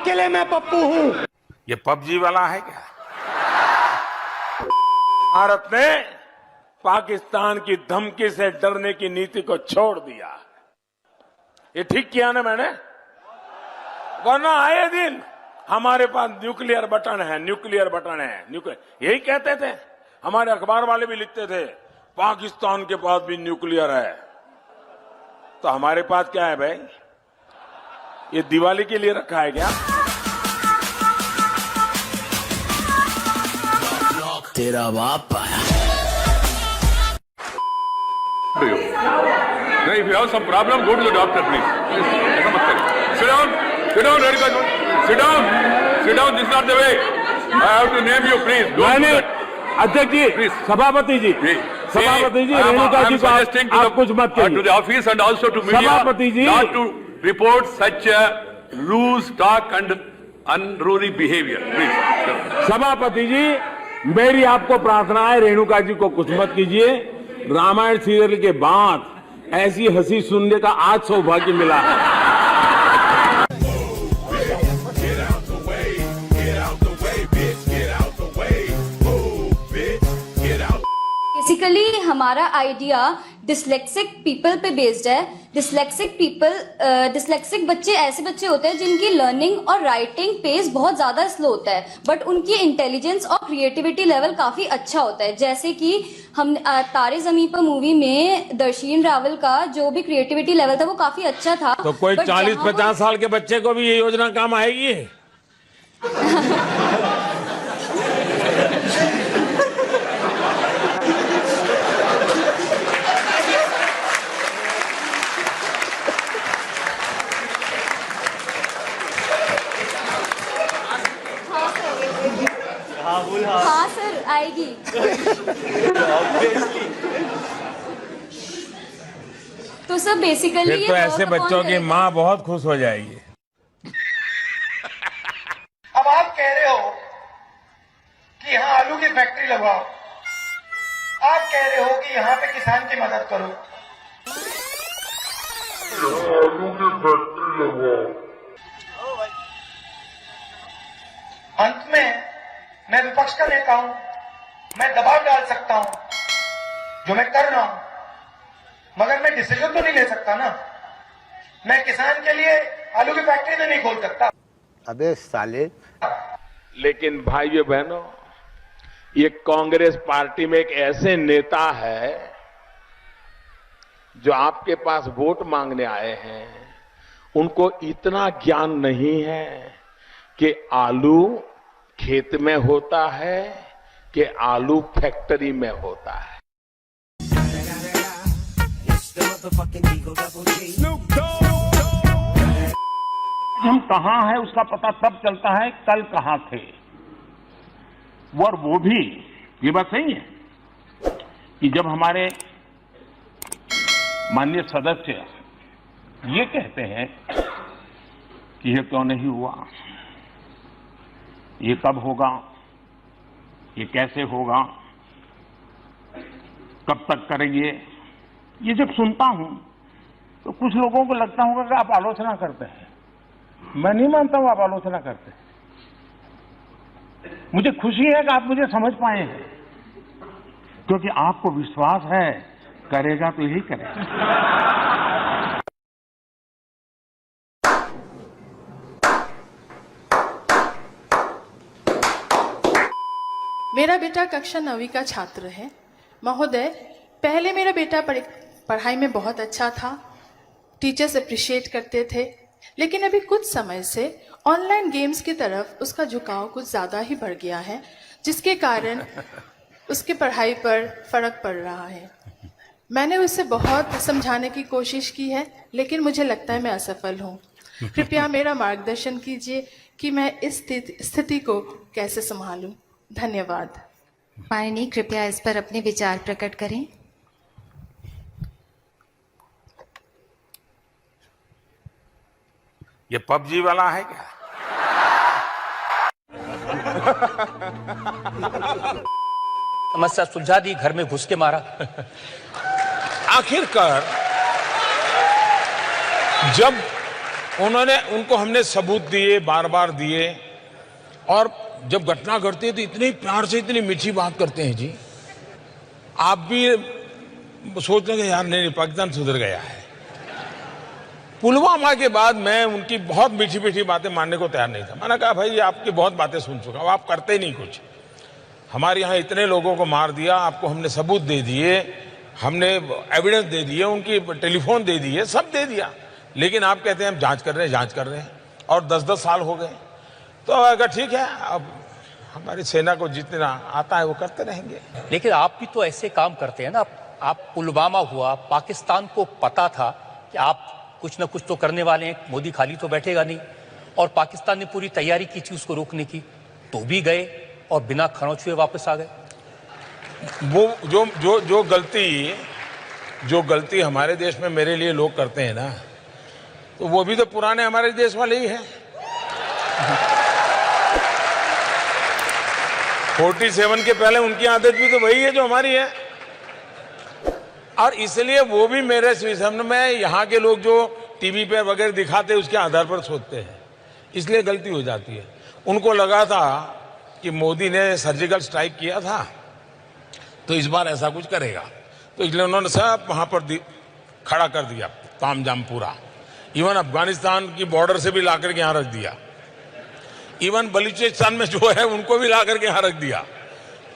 अकेले मैं पप्पू हूँ। ये पबजी वाला है क्या? भारत ने पाकिस्तान की धमकी से डरने की नीति को छोड़ दिया। ये ठीक किया ना मैंने? वरना आए दिन हमारे पास न्यूक्लियर बटन है, न्यूक्लियर बटन है, न्यूक्लियर यही कहते थे। हमारे अखबार वाले भी लिखते थे पाकिस्तान के पास भी न्यूक्लियर है। तो हमारे पास क्या है भाई? ये दिवाली के लिए रखा है क्या? तेरा बाप आया। If you have some problem, go to the doctor, please. ऐसा मत करिए. Sit down. Sit down, Radhika. Sit down. Sit down. This is not the way. I have to name you, please. Don't do that. अध्यक्ष जी, Please. सभापति जी, सभापति जी, रेणुका जी को आप कुछ मत to कहिए। the office and also to media सभापति जी। not to report such a loose talk and unruly behavior, please. सभापति जी, मेरी आपको प्रार्थना है, रेणुका जी को कुछ मत कीजिए। रामायण सीरियल के बाद ऐसी हंसी सुनने का आज सौभाग्य मिला है। बेसिकली हमारा आइडिया डिसलेक्सिक पीपल पे बेस्ड है। डिसलेक्सिक बच्चे ऐसे बच्चे होते हैं जिनकी लर्निंग और राइटिंग पेस बहुत ज्यादा स्लो होता है, बट उनकी इंटेलिजेंस और क्रिएटिविटी लेवल काफी अच्छा होता है। जैसे कि हम तारे जमीन पर मूवी में दर्शीन रावल का जो भी क्रिएटिविटी लेवल था वो काफी अच्छा था। तो कोई 40-50 साल के बच्चे को भी ये योजना काम आएगी? हाँ सर, आएगी। तो सर बेसिकली फिर तो ऐसे बच्चों की माँ बहुत खुश हो जाएगी। अब आप कह रहे हो कि यहाँ आलू की फैक्ट्री लगवाओ, आप कह रहे हो कि यहाँ पे किसान की मदद करो, आलू की फैक्ट्री लगवाओ। अंत में मैं विपक्ष का नेता हूं, मैं दबाव डाल सकता हूं, जो मैं कर रहा हूं, मगर मैं डिसीजन तो नहीं ले सकता ना। मैं किसान के लिए आलू की फैक्ट्री तो नहीं खोल सकता। अबे साले। लेकिन भाइयों बहनों, ये कांग्रेस पार्टी में एक ऐसे नेता है जो आपके पास वोट मांगने आए हैं, उनको इतना ज्ञान नहीं है कि आलू खेत में होता है कि आलू फैक्ट्री में होता है। हम कहां हैं उसका पता तब चलता है कल कहां थे। और वो भी ये बात सही है कि जब हमारे माननीय सदस्य ये कहते हैं कि ये क्यों नहीं हुआ, ये कब होगा, ये कैसे होगा, कब तक करेंगे, ये जब सुनता हूं तो कुछ लोगों को लगता होगा कि आप आलोचना करते हैं। मैं नहीं मानता हूं आप आलोचना करते हैं। मुझे खुशी है कि आप मुझे समझ पाए हैं, क्योंकि आपको विश्वास है करेगा तो यही करेगा। मेरा बेटा कक्षा 9वीं का छात्र है। महोदय, पहले मेरा बेटा पढ़ाई में बहुत अच्छा था, टीचर्स अप्रिशिएट करते थे, लेकिन अभी कुछ समय से ऑनलाइन गेम्स की तरफ उसका झुकाव कुछ ज़्यादा ही बढ़ गया है, जिसके कारण उसके पढ़ाई पर फर्क पड़ रहा है। मैंने उसे बहुत समझाने की कोशिश की है, लेकिन मुझे लगता है मैं असफल हूँ। कृपया मेरा मार्गदर्शन कीजिए कि मैं इस स्थिति को कैसे संभालूं। धन्यवाद। माननीय, कृपया इस पर अपने विचार प्रकट करें। ये पबजी वाला है क्या? समस्या सुलझा दी, घर में घुस के मारा। आखिरकार जब उनको हमने सबूत दिए, बार बार दिए। और जब घटना घटती है तो इतने प्यार से इतनी मीठी बात करते हैं जी, आप भी सोच रहे यार नहीं, पाकिस्तान सुधर गया है। पुलवामा के बाद मैं उनकी बहुत मीठी मीठी बातें मानने को तैयार नहीं था। मैंने कहा भाई आपकी बहुत बातें सुन चुका हूं, आप करते नहीं कुछ। हमारे यहाँ इतने लोगों को मार दिया, आपको हमने सबूत दे दिए, हमने एविडेंस दे दिए, उनकी टेलीफोन दे दिए, सब दे दिया, लेकिन आप कहते हैं हम जांच कर रहे हैं और 10-10 साल हो गए। तो अगर ठीक है, अब हमारी सेना को जितना आता है वो करते रहेंगे। लेकिन आप भी तो ऐसे काम करते हैं ना। आप पुलवामा हुआ, पाकिस्तान को पता था कि आप कुछ ना कुछ तो करने वाले हैं, मोदी खाली तो बैठेगा नहीं, और पाकिस्तान ने पूरी तैयारी की थी उसको रोकने की, तो भी गए और बिना खरोंच हुए वापस आ गए। वो जो गलती हमारे देश में मेरे लिए लोग करते हैं ना, तो वो भी तो पुराने हमारे देश वाले ही हैं। 47 के पहले उनकी आदत भी तो वही है जो हमारी है, और इसलिए वो भी मेरे सामने में यहाँ के लोग जो टीवी पे वगैरह दिखाते हैं उसके आधार पर सोचते हैं, इसलिए गलती हो जाती है। उनको लगा था कि मोदी ने सर्जिकल स्ट्राइक किया था तो इस बार ऐसा कुछ करेगा, तो इसलिए उन्होंने सब वहां पर खड़ा कर दिया, तामझाम पूरा। इवन अफगानिस्तान की बॉर्डर से भी लाकर के यहाँ रख दिया, इवन बलूचिस्तान में जो है उनको भी लाकर के यहाँ रख दिया,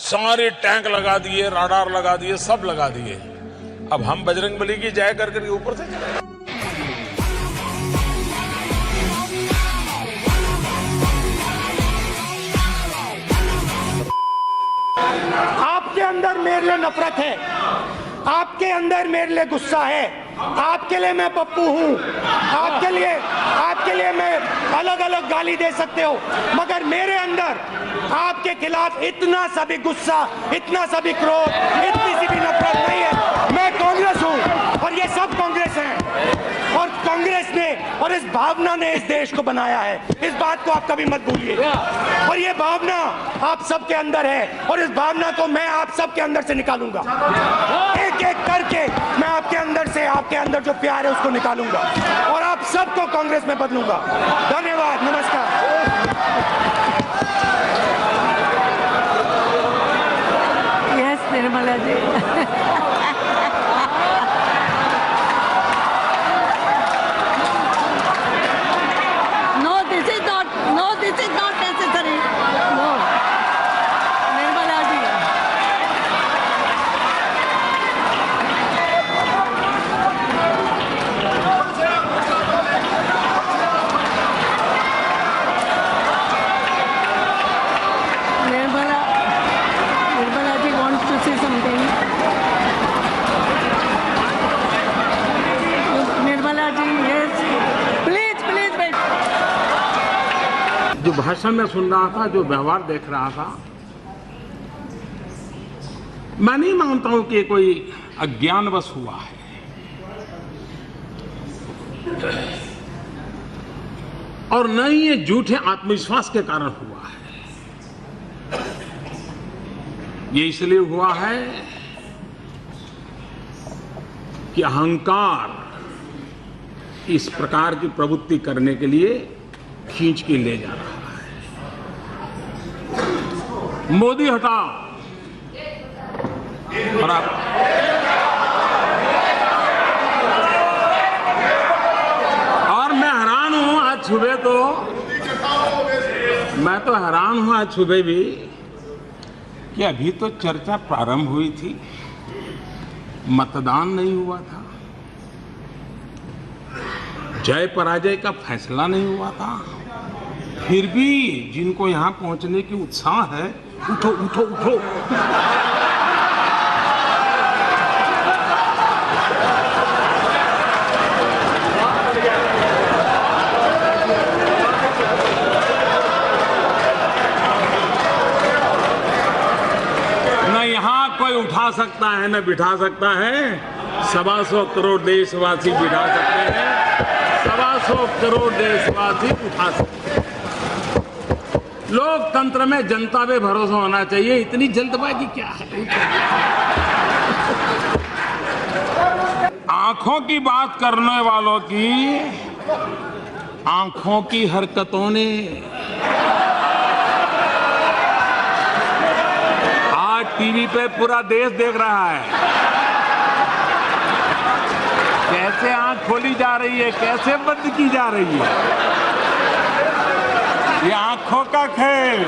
सारे टैंक लगा दिए, राडार लगा दिए, सब लगा दिए। अब हम बजरंगबली की जय कर करके ऊपर से चले। आपके अंदर मेरे लिए नफरत है, आपके अंदर मेरे लिए गुस्सा है, आपके लिए मैं पप्पू हूं, आपके लिए मैं अलग अलग गाली दे सकते हो, मगर मेरे अंदर आपके खिलाफ इतना सा भी गुस्सा, इतना सा भी क्रोध, इतनी सी भी नफरत नहीं है। मैं कांग्रेस हूं और ये सब कांग्रेस हैं, और कांग्रेस ने और इस भावना ने इस देश को बनाया है, इस बात को आप कभी मत भूलिए। और ये भावना आप सबके अंदर है, और इस भावना को मैं आप सबके अंदर से निकालूंगा, एक एक करके मैं आपके अंदर से, आपके अंदर जो प्यार है उसको निकालूंगा, और आप सबको कांग्रेस में बदलूंगा। धन्यवाद, नमस्कार। Yes Nirmala ji. This is not necessary. No. Nirmala ji. Nirmala ji wants to say something. Nirmala ji, yes. Please wait. जो भाषण में सुन रहा था, जो व्यवहार देख रहा था, मैं नहीं मानता हूं कि कोई अज्ञानवश हुआ है। और न ही ये झूठे आत्मविश्वास के कारण हुआ है। ये इसलिए हुआ है कि अहंकार इस प्रकार की प्रवृत्ति करने के लिए खींच के ले जा रहा है। मोदी हटाओ, और मैं हैरान हूं आज सुबह तो, मैं तो हैरान हूं आज सुबह भी कि अभी तो चर्चा प्रारंभ हुई थी, मतदान नहीं हुआ था, जय पराजय का फैसला नहीं हुआ था, फिर भी जिनको यहां पहुंचने की उत्साह है, उठो उठो उठो। न यहां कोई उठा सकता है न बिठा सकता है, 125 करोड़ देशवासी बिठा सकते हैं, 125 करोड़ देशवासी उठा सकते हैं। लोकतंत्र में जनता पे भरोसा होना चाहिए, इतनी जल्दबाजी क्या है? आंखों की बात करने वालों की आंखों की हरकतों ने आज टीवी पे पूरा देश देख रहा है कैसे आंख खोली जा रही है, कैसे बंद की जा रही है। ये आंखों का खेल